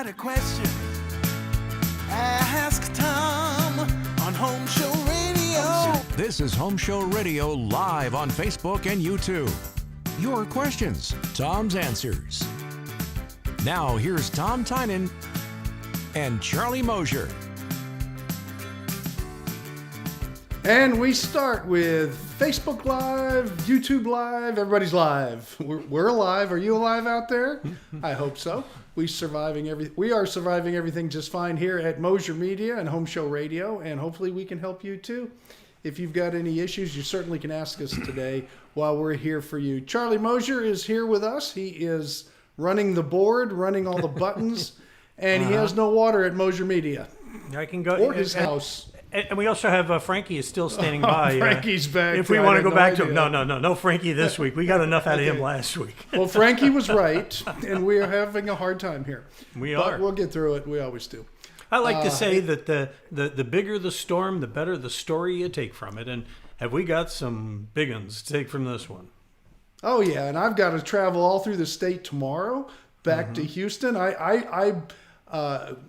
got a question? Ask Tom on Home Show Radio. This is Home Show Radio live on Facebook and YouTube. Your questions, Tom's answers. Now here's Tom Tynan and Charlie Mosier. And we start with Facebook Live, YouTube Live, everybody's live. We're alive. Are you alive out there? I hope so. We are surviving everything just fine here at Mosier Media and Home Show Radio, and hopefully we can help you too. If you've got any issues, you certainly can ask us today while we're here for you. Charlie Mosier is here with us. He is running the board, running all the buttons, and he has no water at Mosier Media. I can go or his house. And we also have Frankie is still standing by. Frankie's back. If we want to go back to him. No Frankie this week. We got enough out of him last week. Well, Frankie was right, and we are having a hard time here. But we'll get through it. We always do. I like to say that the bigger the storm, the better the story you take from it. And have we got some big ones to take from this one? Oh, yeah, and I've got to travel all through the state tomorrow back to Houston. I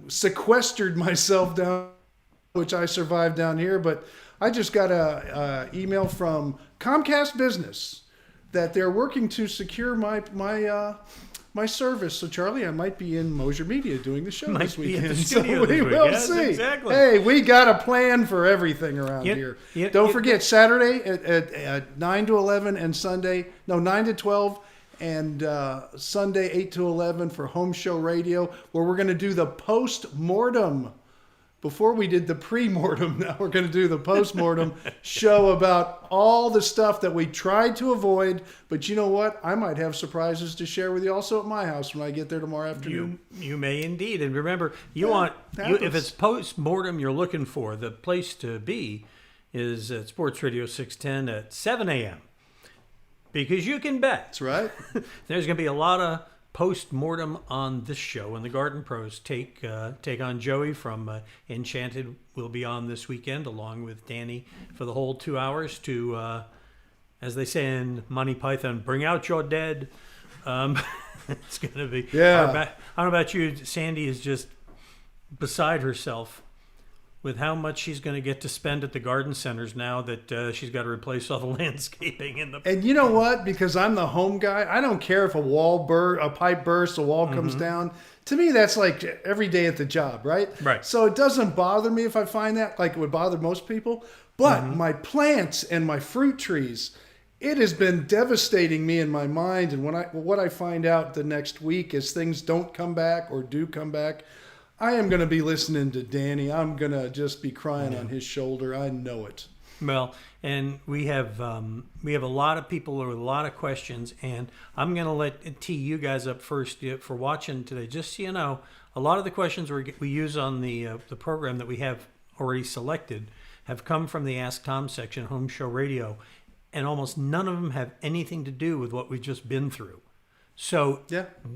sequestered myself down, which I survived down here, but I just got a email from Comcast Business that they're working to secure my service. So, Charlie, I might be in Mosier Media doing the show this weekend. So we will see. Exactly. Hey, we got a plan for everything around here. Don't forget, Saturday at 9 to 11 and 9 to 12 and Sunday 8 to 11 for Home Show Radio, where we're going to do the post-mortem. Before we did the pre-mortem, now we're going to do the post-mortem show about all the stuff that we tried to avoid. But you know what? I might have surprises to share with you also at my house when I get there tomorrow afternoon. You may indeed. And remember, if it's post-mortem you're looking for, the place to be is at Sports Radio 610 at 7 a.m. Because you can bet. That's right. There's going to be a lot of post-mortem on this show, and the Garden Pros take on Joey from Enchanted. Will be on this weekend along with Danny for the whole 2 hours to, as they say in Monty Python, bring out your dead. It's going to be. Yeah. I don't know about you. Sandy is just beside herself with how much she's going to get to spend at the garden centers now that she's got to replace all the landscaping in the. And you know what? Because I'm the home guy, I don't care if a pipe bursts, a wall comes down. To me, that's like every day at the job, right? Right. So it doesn't bother me if I find that, like it would bother most people. But my plants and my fruit trees, it has been devastating me in my mind. And what I find out the next week is things don't come back or do come back, I am going to be listening to Danny. I'm going to just be crying on his shoulder. I know it. Well, and we have a lot of people with a lot of questions, and I'm going to let tee you guys up first for watching today. Just so you know, a lot of the questions we use on the program that we have already selected have come from the Ask Tom section, Home Show Radio, and almost none of them have anything to do with what we've just been through. So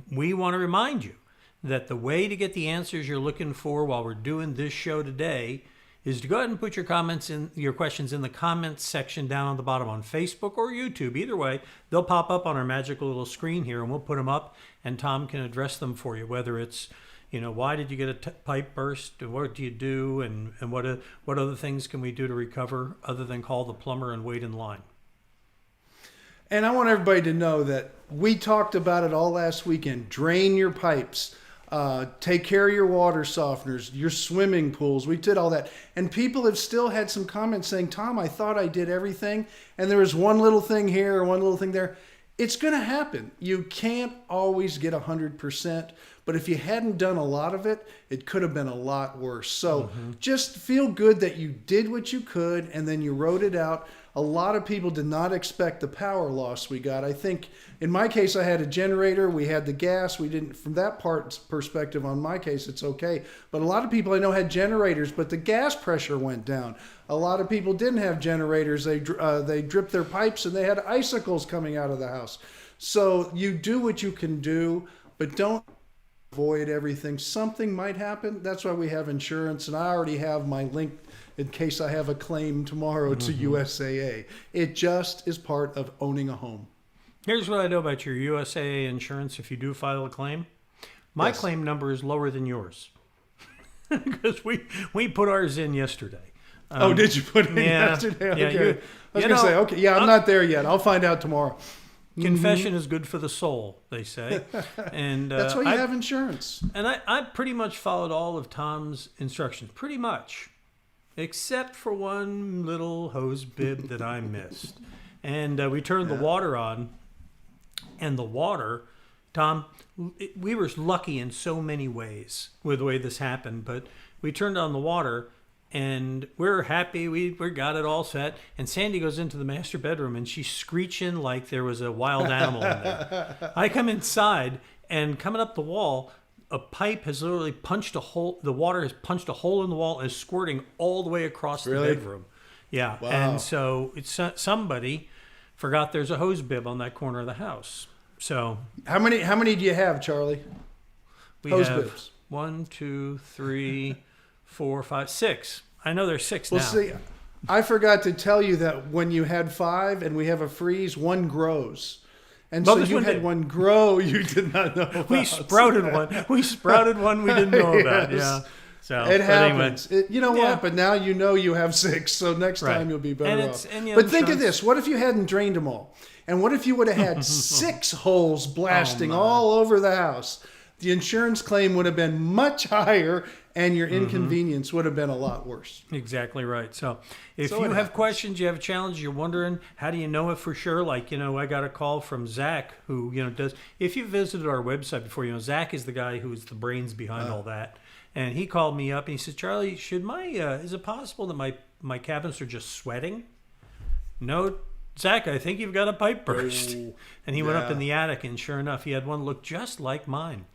we want to remind you that the way to get the answers you're looking for while we're doing this show today is to go ahead and put your questions in the comments section down on the bottom on Facebook or YouTube. Either way, they'll pop up on our magical little screen here, and we'll put them up, and Tom can address them for you, whether it's, why did you get a pipe burst, and what do you do, and what other things can we do to recover other than call the plumber and wait in line. And I want everybody to know that we talked about it all last weekend. Drain your pipes. Take care of your water softeners, your swimming pools. We did all that. And people have still had some comments saying, Tom, I thought I did everything, and there was one little thing here or one little thing there. It's going to happen. You can't always get 100%, but if you hadn't done a lot of it, it could have been a lot worse. So just feel good that you did what you could, and then you wrote it out. A lot of people did not expect the power loss we got. I think in my case, I had a generator. We had the gas. We didn't, from that perspective, on my case, it's okay. But a lot of people I know had generators, but the gas pressure went down. A lot of people didn't have generators. They dripped their pipes and they had icicles coming out of the house. So you do what you can do, but don't avoid everything. Something might happen. That's why we have insurance, and I already have my link in case I have a claim tomorrow to USAA. It just is part of owning a home. Here's what I know about your USAA insurance if you do file a claim. My Yes. claim number is lower than yours because we put ours in yesterday. Oh, did you put it in yeah, yesterday? yeah, Okay. you- I was you going to say, know, okay, yeah, I'm not there yet. I'll find out tomorrow. Confession is good for the soul, they say. And That's why you have insurance. And I pretty much followed all of Tom's instructions, pretty much, except for one little hose bib that I missed. And we turned the water on, and the water, Tom, we were lucky in so many ways with the way this happened, but we turned on the water, and we're happy. We got it all set. And Sandy goes into the master bedroom, and she's screeching like there was a wild animal in there. I come inside, and coming up the wall, a pipe has literally punched a hole. The water has punched a hole in the wall and is squirting all the way across the bedroom. Yeah. Wow. And so it's somebody forgot there's a hose bib on that corner of the house. So How many do you have, Charlie? we Hose have bibs. 1, 2, 3, 4, 5, 6. I know there's 6 Well, now. see, I forgot to tell you that when you had 5 and we have a freeze, one grows. And Well, so this you one had did. one grow you did not know about. We sprouted one. We sprouted one we didn't know about. Yes. Yeah. So It but happens. Anyway. You know Yeah. what? But now you know you have 6, so next Right. time you'll be better And off. it's- and, you know, But think of insurance- this. What if you hadn't drained them all? And what if you would have had 6 holes blasting my. all over the house? The insurance claim would have been much higher and your inconvenience would have been a lot worse. Exactly right. So if So you it have happens. questions, you have a challenge, you're wondering, how do you know it for sure? Like, I got a call from Zach who, does, if you visited our website before, Zach is the guy who's the brains behind all that. And he called me up and he said, Charlie, should is it possible that my cabinets are just sweating? No, Zach, I think you've got a pipe burst. And he went up yeah. in the attic, and sure enough, he had one look just like mine.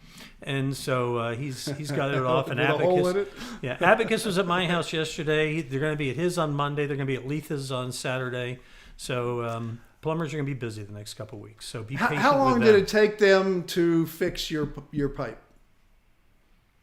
And so he's got it off. And With a hole in Abacus, it? yeah, Abacus was at my house yesterday. They're going to be at his on Monday. They're going to be at Letha's on Saturday. So plumbers are going to be busy the next couple of weeks. So be patient. How long with did them. it take them to fix your pipe?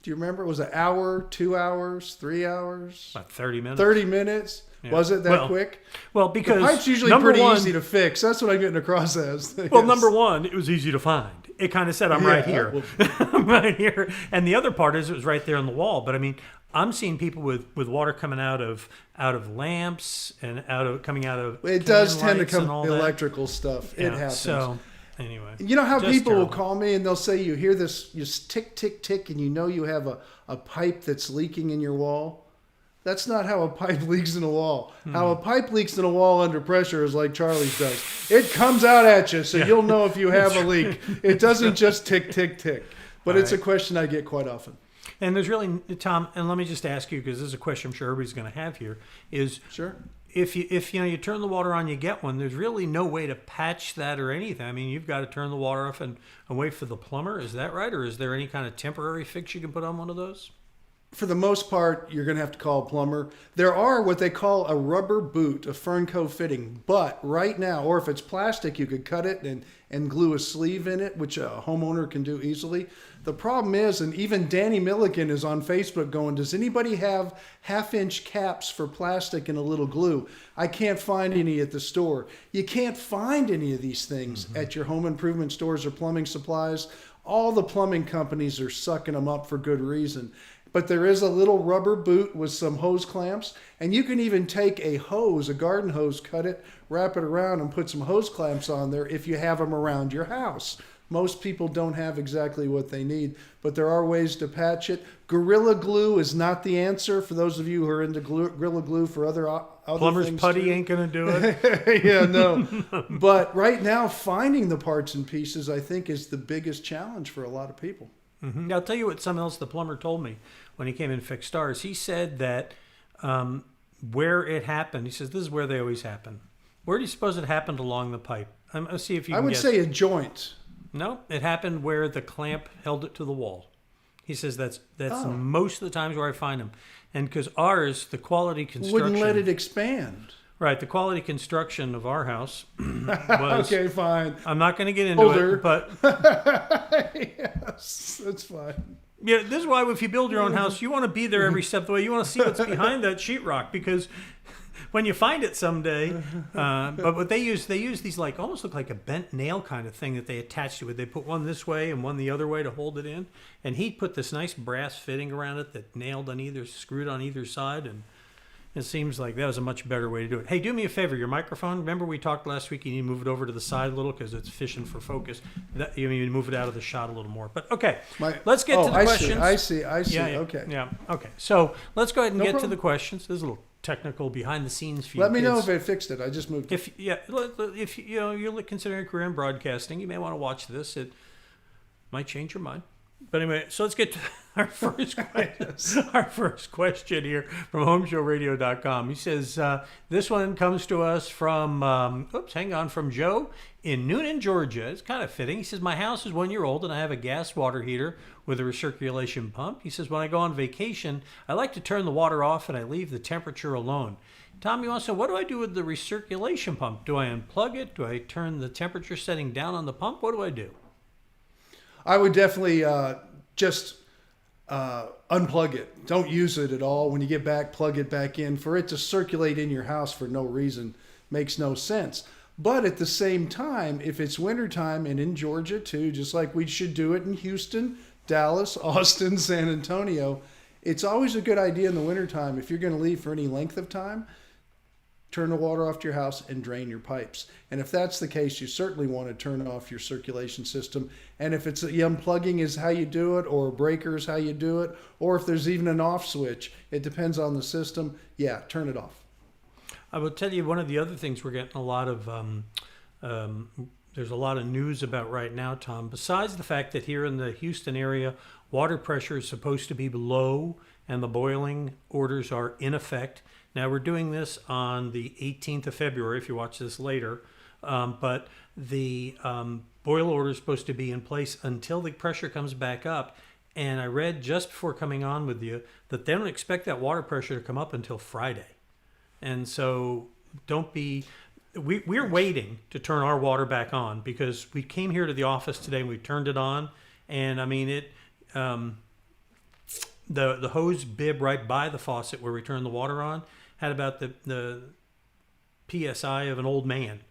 Do you remember? Was it an hour, 2 hours, 3 hours, About 30 minutes. 30 minutes? Yeah. Was it that Well, quick? Well, The because pipe's usually number pretty one, easy to fix. That's what I'm getting across as. Well, Yes. number one, it was easy to find. It kind of said, I'm right Yeah, here. well- I'm right here. And the other part is it was right there on the wall. But I mean, I'm seeing people with water coming out of lamps and coming out of It does can tend to lights and come all that. electrical stuff. It Yeah, happens. So anyway. You know how just people will terrible. call me and they'll say you hear this tick, tick, tick, and you know you have a pipe that's leaking in your wall? That's not how a pipe leaks in a wall. How a pipe leaks in a wall under pressure is like Charlie's does. It comes out at you, so you'll know if you have a leak. It doesn't just tick, tick, tick. But it's a question I get quite often. And there's really, Tom, and let me just ask you, because this is a question I'm sure everybody's going to have here, is Sure. if you turn the water on, you get one. There's really no way to patch that or anything. I mean, you've got to turn the water off and wait for the plumber. Is that right? Or is there any kind of temporary fix you can put on one of those? For the most part, you're going to have to call a plumber. There are what they call a rubber boot, a Fernco fitting. But right now, or if it's plastic, you could cut it and glue a sleeve in it, which a homeowner can do easily. The problem is, and even Danny Milliken is on Facebook going, does anybody have 1/2-inch caps for plastic and a little glue? I can't find any at the store. You can't find any of these things at your home improvement stores or plumbing supplies. All the plumbing companies are sucking them up for good reason. But there is a little rubber boot with some hose clamps, and you can even take a hose, a garden hose, cut it, wrap it around, and put some hose clamps on there if you have them around your house. Most people don't have exactly what they need, but there are ways to patch it. Gorilla Glue is not the answer for those of you who are into Gorilla Glue for other Plumber's things putty too. ain't going to do it. Yeah, no. But right now, finding the parts and pieces, I think, is the biggest challenge for a lot of people. Mm-hmm. I'll tell you what something else the plumber told me when he came and fixed ours. He said that where it happened, he says, this is where they always happen. Where do you suppose it happened along the pipe? Let's see if you I can would guess. say a joint. No, it happened where the clamp held it to the wall. He says that's Oh. most of the times where I find them. And because ours, the quality construction... Wouldn't let it expand. Right, the quality construction of our house was... Okay, fine. I'm not going to get into Older. it, but Yes, that's fine. yeah, this is why if you build your own house, you want to be there every step of the way. You want to see what's behind that sheetrock because when you find it someday. But what they use these like almost look like a bent nail kind of thing that they attach to it. They put one this way and one the other way to hold it in. And he put this nice brass fitting around it that screwed on either side. And it seems like that was a much better way to do it. Hey, do me a favor, your microphone. Remember we talked last week, you need to move it over to the side a little because it's fishing for focus. You need to move it out of the shot a little more. But okay, let's get to the questions. I see. Yeah, Okay. Yeah. Okay. So let's go ahead and No get problem. to the questions. There's a little technical behind the scenes for you. Let me know kids. if I fixed it. I just moved it. If you're considering a career in broadcasting, you may want to watch this. It might change your mind. But anyway, so let's get to our first question. Our first question here from homeshowradio.com. He says, this one comes to us from, from Joe in Noonan, Georgia. It's kind of fitting. He says, my house is 1 year old and I have a gas water heater with a recirculation pump. He says, when I go on vacation, I like to turn the water off and I leave the temperature alone. Tom, you want to know, what do I do with the recirculation pump? Do I unplug it? Do I turn the temperature setting down on the pump? What do I do? I would definitely just unplug it. Don't use it at all. When you get back, plug it back in. For it to circulate in your house for no reason makes no sense. But at the same time, if it's wintertime and in Georgia too, just like we should do it in Houston, Dallas, Austin, San Antonio, it's always a good idea in the wintertime, if you're going to leave for any length of time, turn the water off to your house and drain your pipes. And if that's the case, you certainly want to turn off your circulation system. And if it's unplugging is how you do it, or a breaker is how you do it, or if there's even an off switch, it depends on the system. Yeah, turn it off. I will tell you one of the other things we're getting a lot of, there's a lot of news about right now, Tom, besides the fact that here in the Houston area, water pressure is supposed to be low and the boiling orders are in effect. Now, we're doing this on the 18th of February, if you watch this later, but the boil order is supposed to be in place until the pressure comes back up. And I read just before coming on with you that they don't expect that water pressure to come up until Friday. And so we're waiting to turn our water back on because we came here to the office today and we turned it on. And I mean, the hose bib right by the faucet where we turn the water on had about the PSI of an old man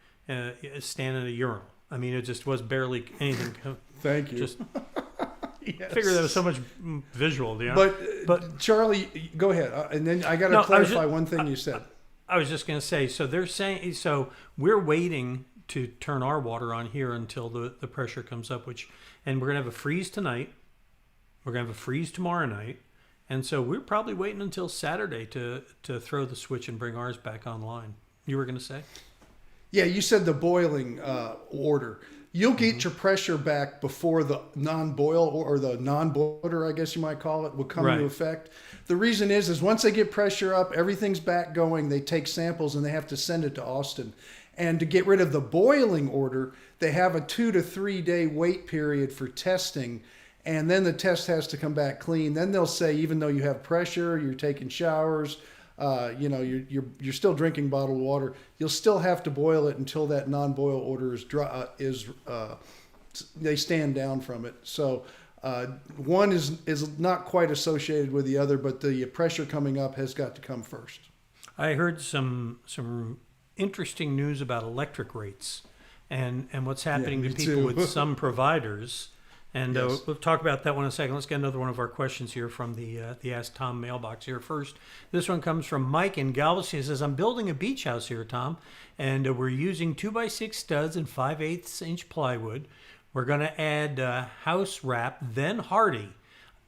standing at a urinal. I mean, it just was barely anything. Thank you. Just Yes. figure that was so much visual. You know? But Charlie, go ahead. And then I got to clarify one thing you said. I was just going to say, so they're saying, so we're waiting to turn our water on here until the pressure comes up, and we're going to have a freeze tonight. We're going to have a freeze tomorrow night. And so we're probably waiting until Saturday to throw the switch and bring ours back online. You were going to say? Yeah, you said the boiling order. You'll get your pressure back before the non-boil or the non-boiler, I guess you might call it, will come into effect. The reason is once they get pressure up, everything's back going. They take samples and they have to send it to Austin. And to get rid of the boiling order, they have a 2 to 3 day wait period for testing. And then the test has to come back clean. Then they'll say, even though you have pressure, you're taking showers, you're still drinking bottled water, you'll still have to boil it until that non-boil order is dry, they stand down from it. So one is not quite associated with the other, but the pressure coming up has got to come first. I heard some interesting news about electric rates and what's happening to people with some providers. And Yes. we'll talk about that one in a second. Let's get another one of our questions here from the Ask Tom mailbox here first. This one comes from Mike in Galveston. He says, I'm building a beach house here, Tom, and we're using 2x6 studs and 5/8 inch plywood. We're going to add house wrap, then hardy.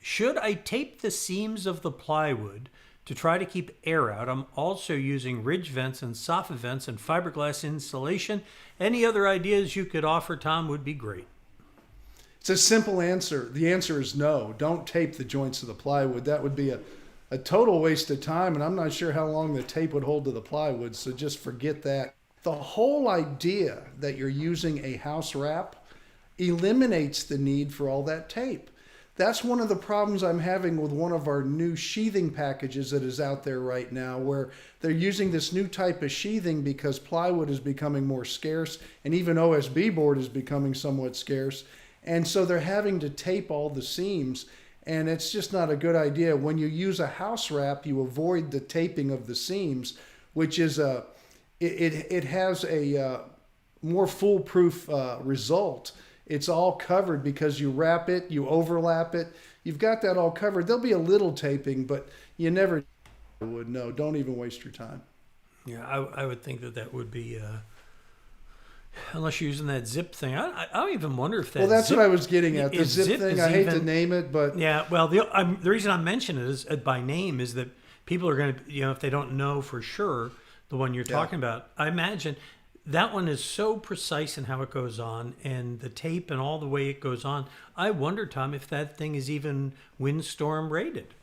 Should I tape the seams of the plywood to try to keep air out? I'm also using ridge vents and soffit vents and fiberglass insulation. Any other ideas you could offer, Tom, would be great. It's a simple answer. The answer is no. Don't tape the joints of the plywood. That would be a total waste of time, and I'm not sure how long the tape would hold to the plywood, so just forget that. The whole idea that you're using a house wrap eliminates the need for all that tape. That's one of the problems I'm having with one of our new sheathing packages that is out there right now, where they're using this new type of sheathing because plywood is becoming more scarce, and even OSB board is becoming somewhat scarce. And so they're having to tape all the seams, and it's just not a good idea. When you use a house wrap, you avoid the taping of the seams, which is it has a more foolproof result. It's all covered because you wrap it, you overlap it. You've got that all covered. There'll be a little taping, but you never would know. Don't even waste your time. Yeah, I would think that would be, unless you're using that zip thing. I don't even wonder if that. Well, that's zip, what I was getting at. The zip thing. I hate to name it, but yeah. Well, the reason I mention it is by name is that people are going to, if they don't know for sure the one you're talking about, I imagine that one is so precise in how it goes on and the tape and all the way it goes on. I wonder, Tom, if that thing is even windstorm rated.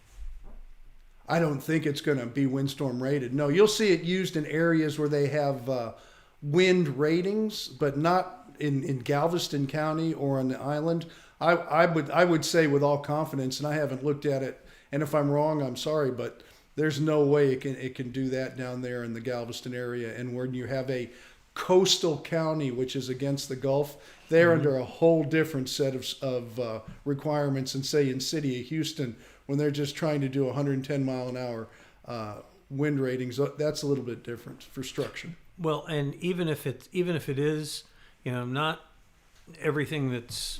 I don't think it's going to be windstorm rated. No, you'll see it used in areas where they have wind ratings, but not in Galveston County or on the island. I would say with all confidence, and I haven't looked at it, and if I'm wrong, I'm sorry, but there's no way it can do that down there in the Galveston area. And when you have a coastal county, which is against the Gulf, they're under a whole different set of requirements than, say, in city of Houston, when they're just trying to do 110 mile an hour wind ratings. That's a little bit different for structure. Well, and even if it is, not everything that's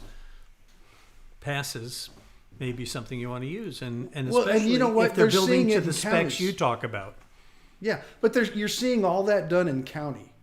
passes may be something you want to use, and especially and you know what? if they're They're building seeing to it the in specs counties. you talk about. Yeah, but you're seeing all that done in county.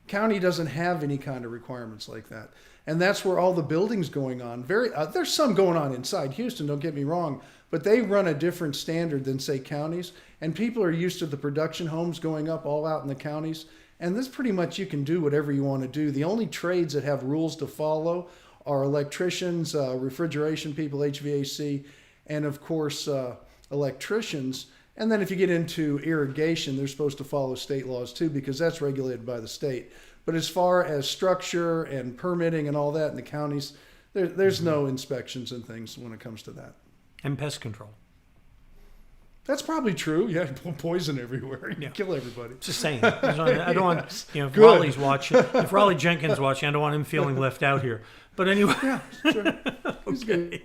County doesn't have any kind of requirements like that. And that's where all the building's going on. There's some going on inside Houston, don't get me wrong, but they run a different standard than, say, counties. And people are used to the production homes going up all out in the counties. And this pretty much you can do whatever you want to do. The only trades that have rules to follow are electricians, refrigeration people, HVAC, and of course electricians. And then if you get into irrigation, they're supposed to follow state laws too, because that's regulated by the state. But as far as structure and permitting and all that in the counties, there's no inspections and things when it comes to that. And pest control. That's probably true. Yeah, poison everywhere. You kill everybody. Just saying. I don't want, if Good. Raleigh's watching, if Raleigh Jenkins watching, I don't want him feeling left out here. But anyway. Yeah, sure. He's good.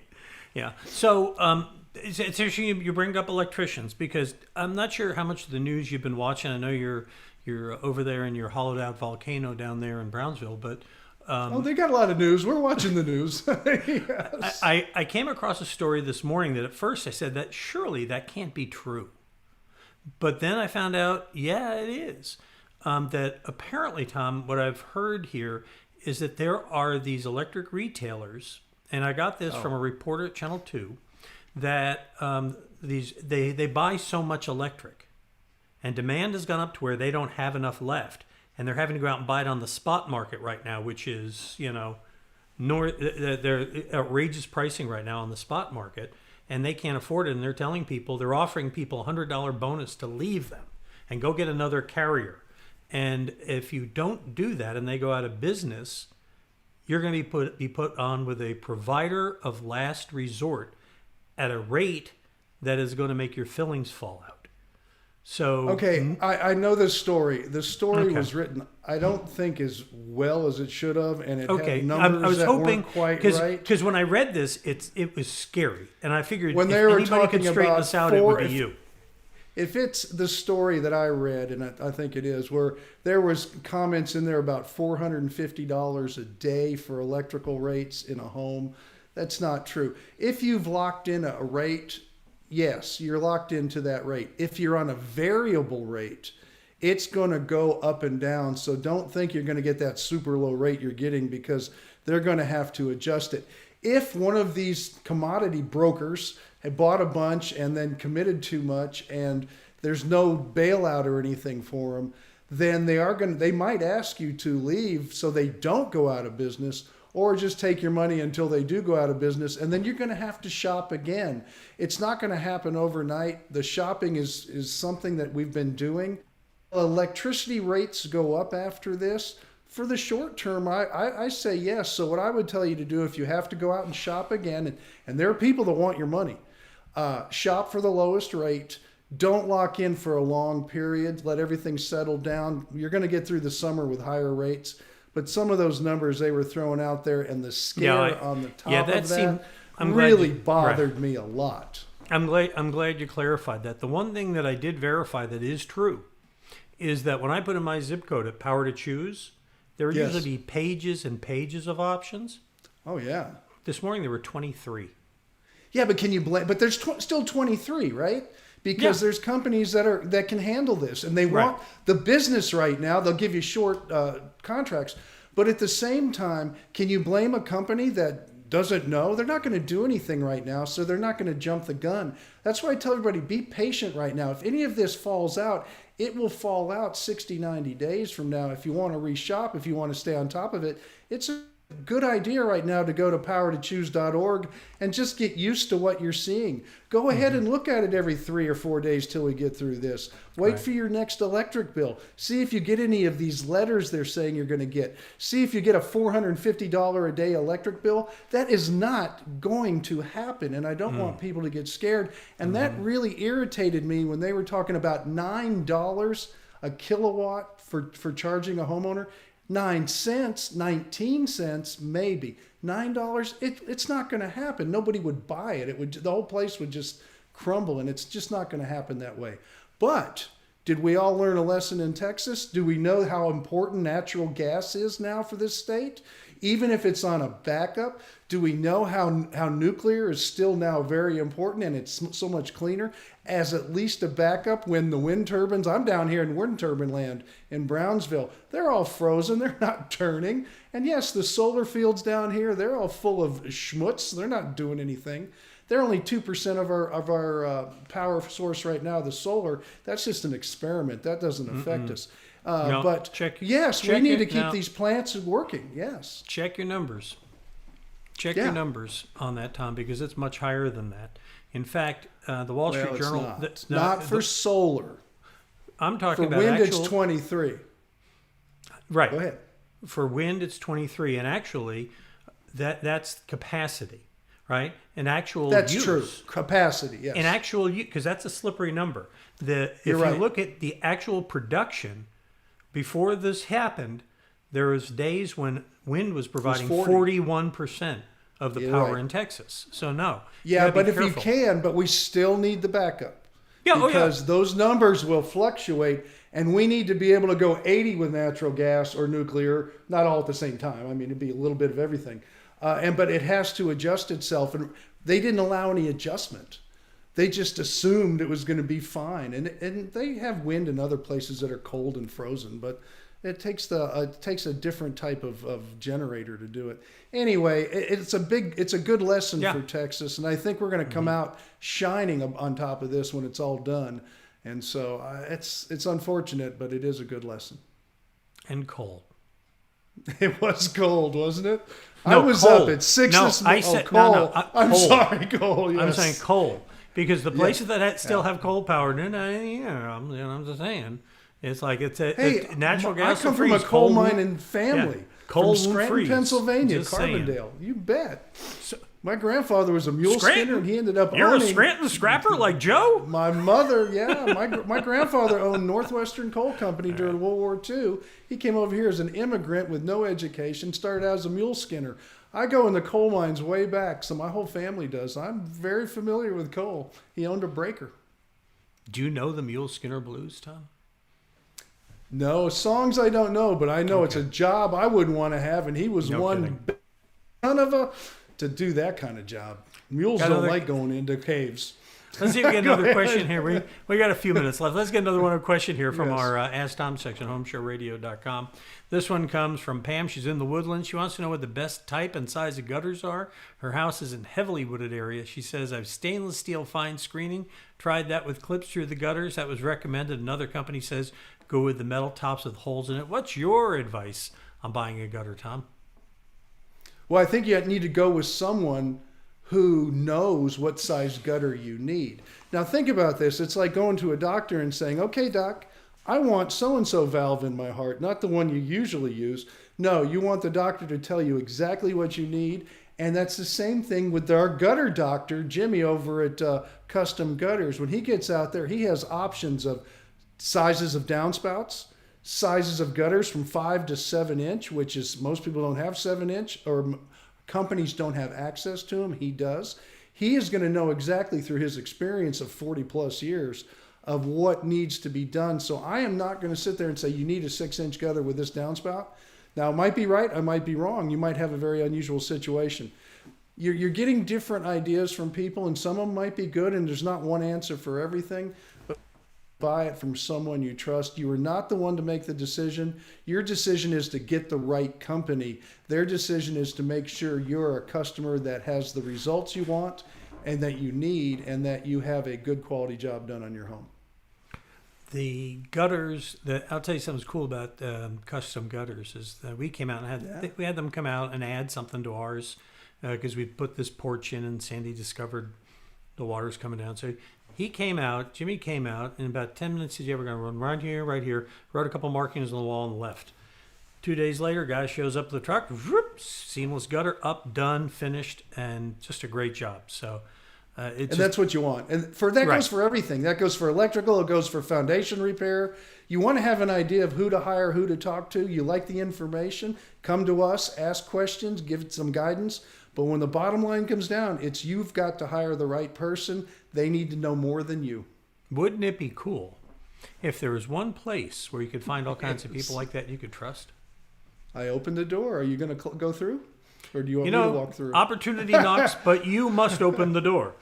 Yeah. So it's interesting you bring up electricians, because I'm not sure how much of the news you've been watching. I know you're over there in your hollowed out volcano down there in Brownsville, but they got a lot of news. We're watching the news. Yes. I came across a story this morning that at first I said that surely that can't be true. But then I found out, yeah, it is. That apparently, Tom, what I've heard here is that there are these electric retailers, and I got this from a reporter at Channel 2, that they buy so much electric, and demand has gone up to where they don't have enough left, and they're having to go out and buy it on the spot market right now, which is they're outrageous pricing right now on the spot market, and they can't afford it. And they're telling people, they're offering people $100 bonus to leave them and go get another carrier. And if you don't do that and they go out of business, you're going to be put on with a provider of last resort at a rate that is going to make your fillings fall out. So okay, I know this story. The story was written, I don't think, as well as it should have, and it had numbers I was that hoping, weren't quite right. Because when I read this, it was scary, and I figured When if they were anybody could talking straighten about us out, it would be you. If it's the story that I read, and I think it is, where there was comments in there about $450 a day for electrical rates in a home, that's not true. If you've locked in a rate, yes, you're locked into that rate. If you're on a variable rate, it's going to go up and down. So don't think you're going to get that super low rate you're getting, because they're going to have to adjust it. If one of these commodity brokers had bought a bunch and then committed too much and there's no bailout or anything for them, then they might ask you to leave so they don't go out of business, or just take your money until they do go out of business, and then you're going to have to shop again. It's not going to happen overnight. The shopping is something that we've been doing. Electricity rates go up after this. For the short term, I say yes. So what I would tell you to do, if you have to go out and shop again, and there are people that want your money, shop for the lowest rate. Don't lock in for a long period. Let everything settle down. You're going to get through the summer with higher rates. But some of those numbers they were throwing out there, and the scare on the top of that really bothered me a lot. I'm glad you clarified that. The one thing that I did verify that is true is that when I put in my zip code at Power to Choose, there would Yes. usually be pages and pages of options. Oh, yeah. This morning there were 23. Yeah, but can you blame? But there's still 23, right? Because Yeah. there's companies that can handle this, and they want Right. the business right now. They'll give you short contracts, but at the same time, can you blame a company that doesn't know? They're not going to do anything right now, so they're not going to jump the gun. That's why I tell everybody, be patient right now. If any of this falls out, it will fall out 60, 90 days from now. If you want to reshop, if you want to stay on top of it, it's a good idea right now to go to powertochoose.org and just get used to what you're seeing. Go ahead and look at it every 3 or 4 days till we get through this. Wait for your next electric bill. See if you get any of these letters they're saying you're going to get. See if you get a $450 a day electric bill. That is not going to happen, and I don't want people to get scared. And that really irritated me when they were talking about $9 a kilowatt for charging a homeowner. 9 cents, 19 cents, maybe. $9, it's not going to happen. Nobody would buy it. The whole place would just crumble, and it's just not going to happen that way. But did we all learn a lesson in Texas? Do we know how important natural gas is now for this state? Even if it's on a backup, do we know how nuclear is still now very important and it's so much cleaner as at least a backup when the wind turbines, I'm down here in wind turbine land in Brownsville, they're all frozen, they're not turning. And yes, the solar fields down here, they're all full of schmutz, they're not doing anything. They're only 2% of our power source right now, the solar. That's just an experiment. That doesn't affect us. No, But yes, we need to keep these plants working. Yes. Check your numbers. Check Yeah. your numbers on that, Tom, because it's much higher than that. In fact, the Wall Street Journal. Not for solar. I'm talking For about wind, actual, it's 23. right. Go ahead. For wind, it's 23, and actually, that's capacity, right? And actual That's use. true. Capacity, yes. And actual use, because that's a slippery number. If You're you right. look at the actual production, before this happened, there was days when wind was providing 41% of the You're power right. in Texas. So no. you Yeah, gotta be but if you careful. can, but we still need the backup. Yeah, Because those numbers will fluctuate, and we need to be able to go 80 with natural gas or nuclear, not all at the same time. I mean, it'd be a little bit of everything. But it has to adjust itself, and they didn't allow any adjustment. They just assumed it was going to be fine, and they have wind in other places that are cold and frozen, but it takes a different type of generator to do it. Anyway, it's a good lesson for Texas, and I think we're going to come out shining on top of this when it's all done. And so it's unfortunate, but it is a good lesson. And coal. It was cold, wasn't it? No, I was coal. up at 6 No, this morning. I said- coal. no, I'm coal. sorry, coal. Yes. I'm saying coal. Because the places that still have coal power, I'm just saying. It's like it's natural gas. I come will from a freeze. coal won't- mining family. Yeah. Coal from won't Scranton, freeze. Pennsylvania, Just saying. Carbondale. You bet. My grandfather was a mule Scranton? skinner, and he ended up You're owning. a Scranton scrapper like Joe? My mother, my grandfather owned Northwestern Coal Company during World War II. He came over here as an immigrant with no education, started out as a mule skinner. I go in the coal mines way back, so my whole family does. I'm very familiar with coal. He owned a breaker. Do you know the Mule Skinner Blues, Tom? No, songs I don't know, but I know it's a job I wouldn't want to have, and he was No one kidding. son of a to do that kind of job. Mules don't like going into caves. Let's see if we get another question here. We got a few minutes left. Let's get another question here from Yes. our Ask Tom section, homeshowradio.com. This one comes from Pam. She's in the Woodlands. She wants to know what the best type and size of gutters are. Her house is in heavily wooded area. She says, I've stainless steel fine screening. Tried that with clips through the gutters. That was recommended. Another company says, go with the metal tops with holes in it. What's your advice on buying a gutter, Tom? Well, I think you need to go with someone who knows what size gutter you need. Now think about this. It's like going to a doctor and saying, okay, doc, I want so-and-so valve in my heart, not the one you usually use. No, you want the doctor to tell you exactly what you need. And that's the same thing with our gutter doctor, Jimmy, over at Custom Gutters. When he gets out there, he has options of sizes of downspouts, sizes of gutters from 5 to 7 inch, which is most people don't have 7 inch, or companies don't have access to them. He does. He is going to know exactly through his experience of 40 plus years of what needs to be done. So I am not going to sit there and say you need a 6-inch gutter with this downspout. Now, I might be right, I might be wrong. You might have a very unusual situation. You're getting different ideas from people, and some of them might be good, and there's not one answer for everything. But buy it from someone you trust. You are not the one to make the decision. Your decision is to get the right company. Their decision is to make sure you're a customer that has the results you want and that you need, and that you have a good quality job done on your home. The gutters, I'll tell you something cool about custom gutters is that we came out and we had them come out and add something to ours because we put this porch in and Sandy discovered the water's coming down. So Jimmy came out, in about 10 minutes he said, yeah, we're going to run right here, wrote a couple markings on the wall on the left. 2 days later, guy shows up to the truck, whoop, seamless gutter, up, done, finished, and just a great job. So that's what you want. And goes for everything. That goes for electrical. It goes for foundation repair. You want to have an idea of who to hire, who to talk to. You like the information, come to us, ask questions, give it some guidance. But when the bottom line comes down, it's you've got to hire the right person. They need to know more than you. Wouldn't it be cool if there was one place where you could find all kinds of people like that you could trust? I opened the door. Are you going to go through? Or do you want me to walk through? Opportunity knocks, but you must open the door.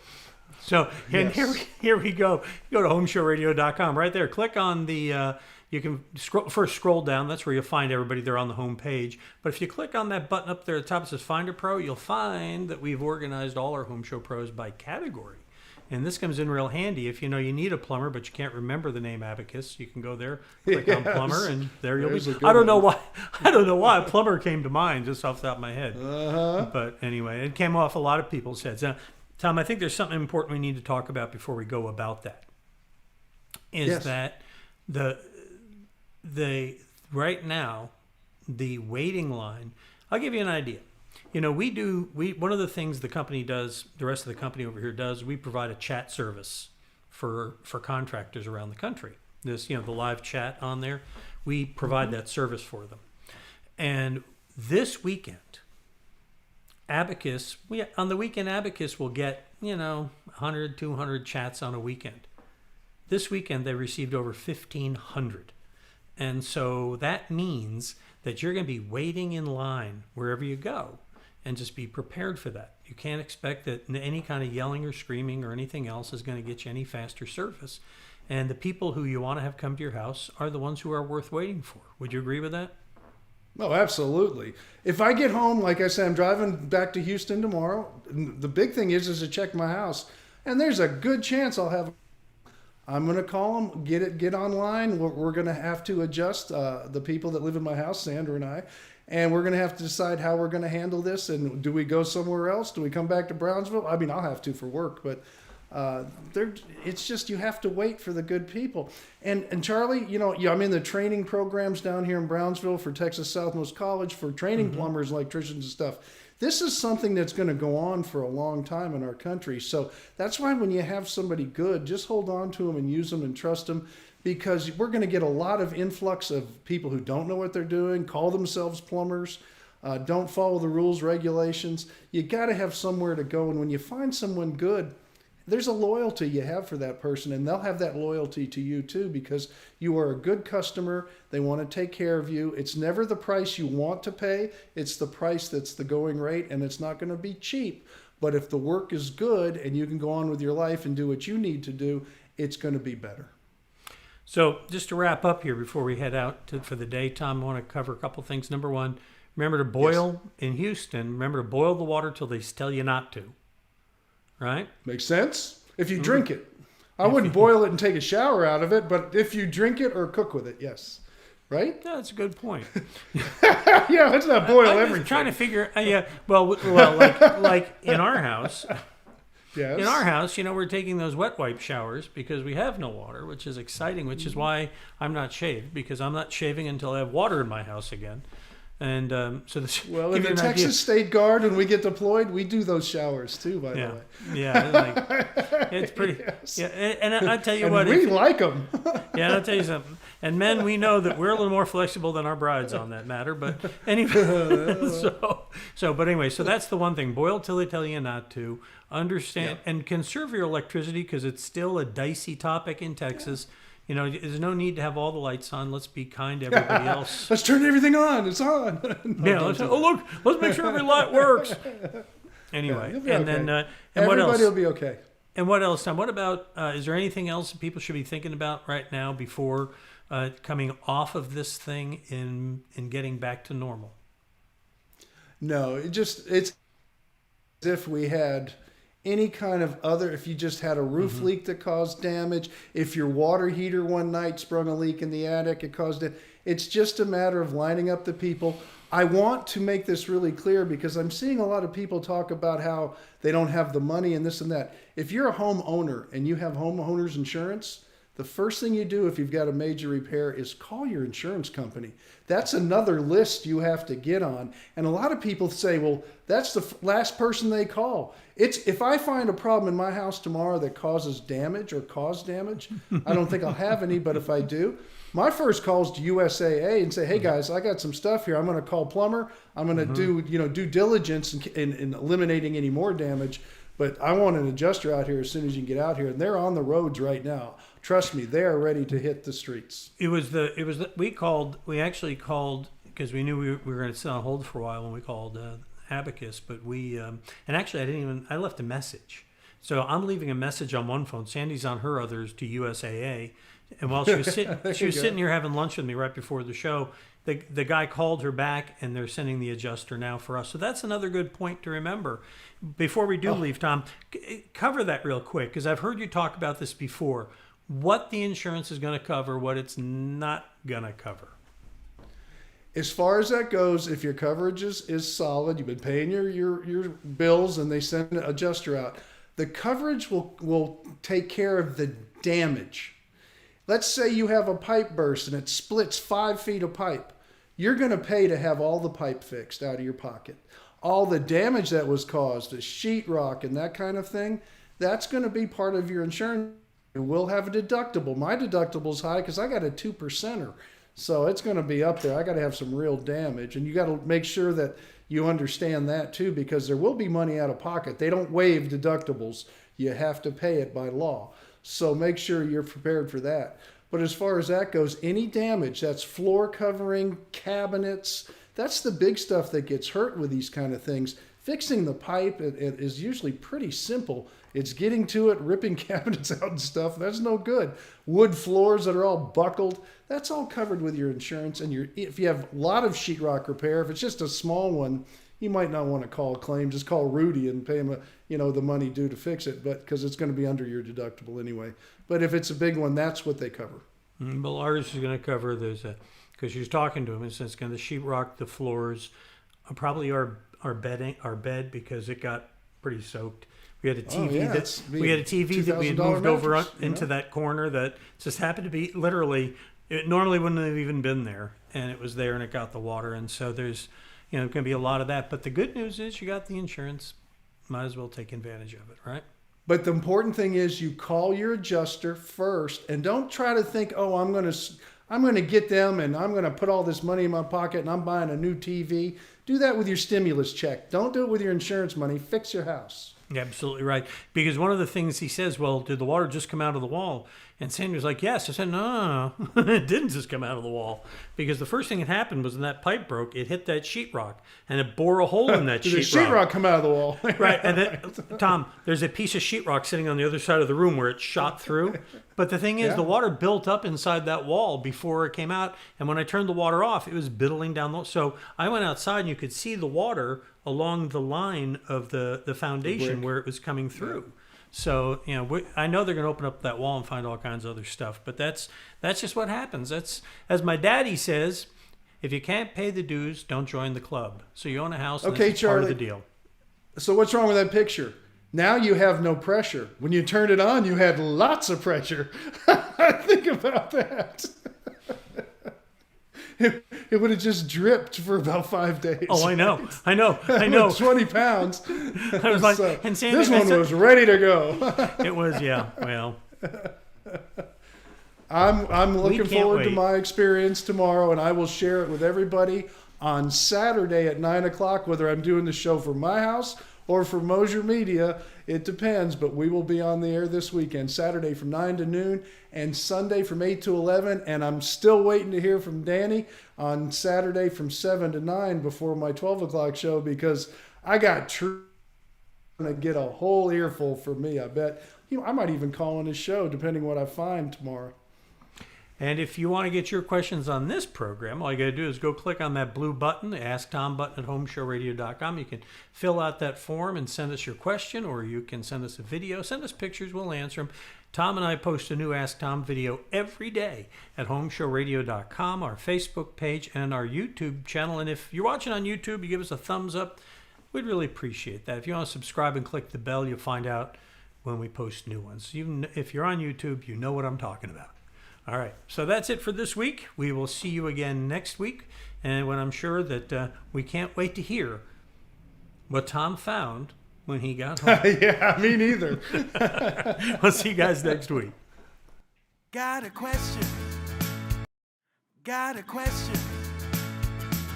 So, and here we go. You go to homeshowradio.com. Right there, click on the, you can scroll down. That's where you'll find everybody there on the home page. But if you click on that button up there at the top that says Find a Pro, you'll find that we've organized all our Home Show Pros by category. And this comes in real handy if you know you need a plumber, but you can't remember the name Abacus. You can go there, click on plumber, and there you'll be. I don't know why a plumber came to mind just off the top of my head. But anyway, it came off a lot of people's heads. Now, Tom, I think there's something important we need to talk about before we go about that. That the right now the waiting line. I'll give you an idea. You know, one of the things the company does, the rest of the company over here does, we provide a chat service for contractors around the country. This, the live chat on there, we provide that service for them. And this weekend, Abacus will get, 100, 200 chats on a weekend. This weekend, they received over 1,500. And so that means that you're going to be waiting in line wherever you go. And just be prepared for that. You can't expect that any kind of yelling or screaming or anything else is going to get you any faster service. And the people who you want to have come to your house are the ones who are worth waiting for. Would you agree with that? Oh, absolutely. If I get home, like I said, I'm driving back to Houston tomorrow. The big thing is to check my house. And there's a good chance I'm going to call them, get online. We're going to have to adjust the people that live in my house, Sandra and I. And we're going to have to decide how we're going to handle this. And do we go somewhere else? Do we come back to Brownsville? I mean, I'll have to for work, but it's just you have to wait for the good people. And Charlie, I'm in the training programs down here in Brownsville for Texas Southmost College for training plumbers, electricians, and stuff. This is something that's going to go on for a long time in our country. So that's why when you have somebody good, just hold on to them and use them and trust them. Because we're going to get a lot of influx of people who don't know what they're doing, call themselves plumbers, don't follow the rules, regulations. You got to have somewhere to go. And when you find someone good, there's a loyalty you have for that person. And they'll have that loyalty to you too, because you are a good customer. They want to take care of you. It's never the price you want to pay. It's the price that's the going rate, and it's not going to be cheap. But if the work is good and you can go on with your life and do what you need to do, it's going to be better. So just to wrap up here before we head out for the day, Tom, I want to cover a couple things. Number one, remember to boil in Houston. Remember to boil the water till they tell you not to. Right? Makes sense. If you drink it. I wouldn't boil it and take a shower out of it, but if you drink it or cook with it, yes. Right? Yeah, that's a good point. Yeah, let's not boil everything. I'm trying to figure. Like in our house. Yes. In our house, we're taking those wet wipe showers because we have no water, which is exciting, which is why I'm not shaved, because I'm not shaving until I have water in my house again. And so this Well, give in you the an idea. Texas State Guard, when we get deployed, we do those showers too, by the Yeah, way. yeah, it's pretty. Yes. Yeah, and I tell you And what, we like them. yeah, and I'll tell you something. And men, we know that we're a little more flexible than our brides on that matter. But anyway, but anyway, so that's the one thing. Boil till they tell you not to. Understand and conserve your electricity because it's still a dicey topic in Texas. You know, there's no need to have all the lights on. Let's be kind to everybody else. Let's turn everything on. It's on. No, Yeah, let's, oh look, let's make sure every light works. Anyway, you'll be and okay. then and Everybody what else? will be okay. And what else, Tom? What about? Is there anything else that people should be thinking about right now before coming off of this thing and getting back to normal? No, it's as if we had any kind of other, if you just had a roof leak that caused damage, if your water heater one night sprung a leak in the attic, it caused it. It's just a matter of lining up the people. I want to make this really clear because I'm seeing a lot of people talk about how they don't have the money and this and that. If you're a homeowner and you have homeowner's insurance, the first thing you do if you've got a major repair is call your insurance company. That's another list you have to get on. And a lot of people say, well, that's the last person they call. It's if I find a problem in my house tomorrow that causes damage or caused damage, I don't think I'll have any, but if I do, my first call is to USAA and say, hey guys, I got some stuff here. I'm going to call plumber. I'm going to do due diligence in eliminating any more damage. But I want an adjuster out here as soon as you can get out here. And they're on the roads right now. Trust me, they are ready to hit the streets. We actually called because we knew we were going to sit on hold for a while when we called Abacus, but and actually I left a message. So I'm leaving a message on one phone. Sandy's on her others to USAA. And while she was sitting here having lunch with me right before the show, the guy called her back and they're sending the adjuster now for us. So that's another good point to remember. Before we do leave, Tom, cover that real quick because I've heard you talk about this before. What the insurance is going to cover, what it's not going to cover. As far as that goes, if your coverage is solid, you've been paying your bills and they send an adjuster out, the coverage will take care of the damage. Let's say you have a pipe burst and it splits 5 feet of pipe. You're going to pay to have all the pipe fixed out of your pocket. All the damage that was caused, the sheetrock and that kind of thing, that's going to be part of your insurance. We'll have a deductible. My deductible's high because I got a 2%er. So it's going to be up there. I got to have some real damage. And you got to make sure that you understand that too because there will be money out of pocket. They don't waive deductibles. You have to pay it by law. So make sure you're prepared for that. But as far as that goes, any damage, that's floor covering, cabinets, that's the big stuff that gets hurt with these kind of things. Fixing the pipe it is usually pretty simple. It's getting to it, ripping cabinets out and stuff. That's no good. Wood floors that are all buckled, that's all covered with your insurance. And if you have a lot of sheetrock repair, if it's just a small one, you might not want to call a claim. Just call Rudy and pay him the money due to fix it, but because it's going to be under your deductible anyway. But if it's a big one, that's what they cover. Well, ours is going to cover because she was talking to him and says it's going to sheetrock the floors, probably our bed because it got pretty soaked. We had a TV that we had moved over into that corner that just happened to be literally, it normally wouldn't have even been there, and it was there and it got the water, and so there's going to be a lot of that. But the good news is you got the insurance. Might as well take advantage of it, right? But the important thing is you call your adjuster first, and don't try to think, oh, I'm going to get them and I'm going to put all this money in my pocket and I'm buying a new TV. Do that with your stimulus check. Don't do it with your insurance money. Fix your house. Yeah, absolutely right. Because one of the things he says, well, did the water just come out of the wall? And Sandy was like, yes. I said, no, it didn't just come out of the wall. Because the first thing that happened was when that pipe broke, it hit that sheetrock and it bore a hole in that sheetrock. Did the sheetrock come out of the wall? Right. And then, Tom, there's a piece of sheetrock sitting on the other side of the room where it shot through. But the thing is, the water built up inside that wall before it came out. And when I turned the water off, it was biddling down the. So I went outside and you could see the water along the line of the foundation where it was coming through. Yeah. So, I know they're going to open up that wall and find all kinds of other stuff, but that's just what happens. That's, as my daddy says, if you can't pay the dues, don't join the club. So you own a house, and that's part of the deal. So what's wrong with that picture? Now you have no pressure. When you turned it on, you had lots of pressure. Think about that. it would have just dripped for about 5 days. Oh, I know. 20 pounds. I was like, So, and Sandy, this one was ready to go. It was, yeah. Well, I'm looking can't forward to wait. my experience tomorrow, and I will share it with everybody on Saturday at 9 o'clock, whether I'm doing the show from my house or for Mosier Media. It depends, but we will be on the air this weekend, Saturday from 9 to noon and Sunday from 8 to 11. And I'm still waiting to hear from Danny on Saturday from 7 to 9 before my 12 o'clock show, because I got going to get a whole earful for me, I bet. I might even call on his show, depending what I find tomorrow. and if you want to get your questions on this program, all you got to do is go click on that blue button, the Ask Tom button at homeshowradio.com. You can fill out that form and send us your question, or you can send us a video, send us pictures, we'll answer them. Tom and I post a new Ask Tom video every day at homeshowradio.com, our Facebook page, and our YouTube channel. And if you're watching on YouTube, you give us a thumbs up. We'd really appreciate that. If you want to subscribe and click the bell, you'll find out when we post new ones. If you're on YouTube, you know what I'm talking about. All right, so that's it for this week. We will see you again next week, and when I'm sure that we can't wait to hear what Tom found when he got home. Yeah, me neither. We'll see you guys next week. Got a question. Got a question.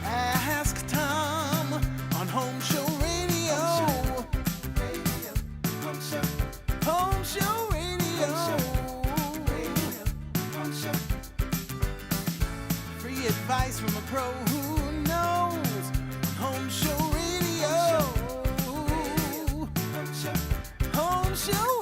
Ask Tom on Home Show Radio. Home Show Radio. Free advice from a pro who knows. Home Show Radio. Home Show